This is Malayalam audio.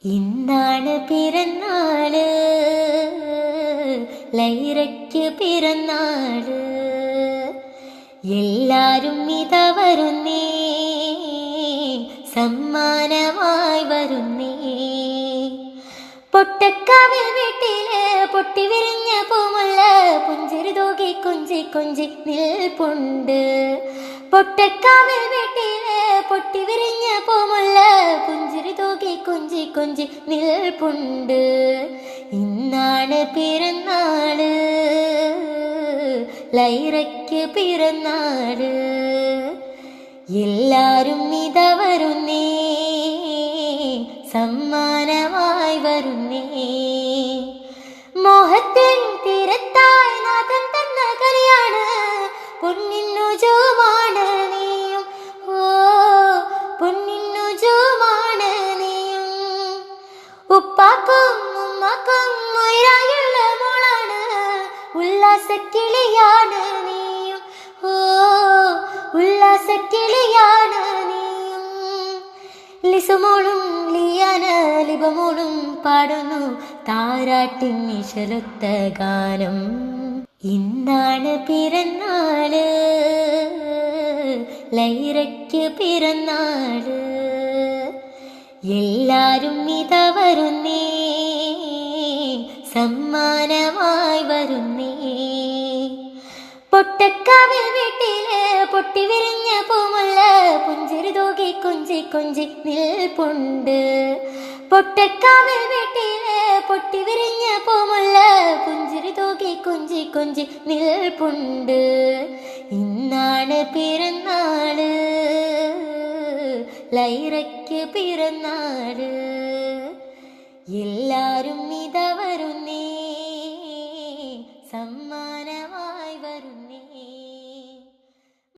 ഇന്നാണ് പിറന്നാള്, ലൈറയ്ക്ക് പിറന്നാള്. എല്ലാരും ഇതാ വരുന്നേ, സമ്മാനമായി വരുന്നേ. പൊട്ടക്കാവിൽ വീട്ടില് പൊട്ടി വിരിഞ്ഞ പൂമുല്ല പുഞ്ചിരി തൂകി കൊഞ്ചി കൊഞ്ചി നിൽപ്പുണ്ട്. പൊട്ടക്കാവിൽ വീട്ടില് പൊട്ടി വിരിഞ്ഞ പൂമുല്ല പുഞ്ചിരി തൂകി കൊഞ്ചി കൊഞ്ചി നിൽപ്പുണ്ട്. ഇന്നാണ് പിറന്നാള്, ലൈറയ്ക്ക് പിറന്നാള്. എല്ലാരും ഇതാ വരുന്നേ, സമ്മാനമായി വരുന്നേ. മോഹത്തിൻ തീരത്തായി നാഥൻ തന്ന കനിയാണ്, പൊന്നിന്നു ജോമാണ് നീയും. ഓ പൊന്നിന്നു ജോമാണ് നീയും. ഉപ്പാക്കും ഉമ്മാക്കും ഉയരായുള്ള മോളാണ്, ഉല്ലാസക്കിളിയാണ് നീയും. ഓ ഉല്ലാസക്കിളിയാണ് നീയും. ലിസുമോളും ലിയാന ലിബമോളും പാടുന്നു താരാട്ടിൻ നിശലൊത്ത ഗാനം. ഇന്നാണ് പിറന്നാള്, ലൈറയ്ക്ക് പിറന്നാള്. എല്ലാരും ഇതാ വരുന്നേ, സമ്മാനമായി വരുന്നേ. പൊട്ടക്കാവിൽ വീട്ടില് പൊട്ടി വിരിഞ്ഞ പൂമുല്ല പുഞ്ചിരി തൂകി കൊഞ്ചി കൊഞ്ചി നിൽപ്പുണ്ട്. പൊട്ടക്കാവിൽ വീട്ടില് പൊട്ടി വിരിഞ്ഞ പൂമുല്ല പുഞ്ചിരി തൂകി കൊഞ്ചി കൊഞ്ചി നിൽപ്പുണ്ട്. ഇന്നാണ് പിറന്നാള്, ലൈറയ്ക്ക് പിറന്നാള്. എല്ലാരും ഇതാ വരുന്നേ, സമ്മാനമായി വരുന്നേ.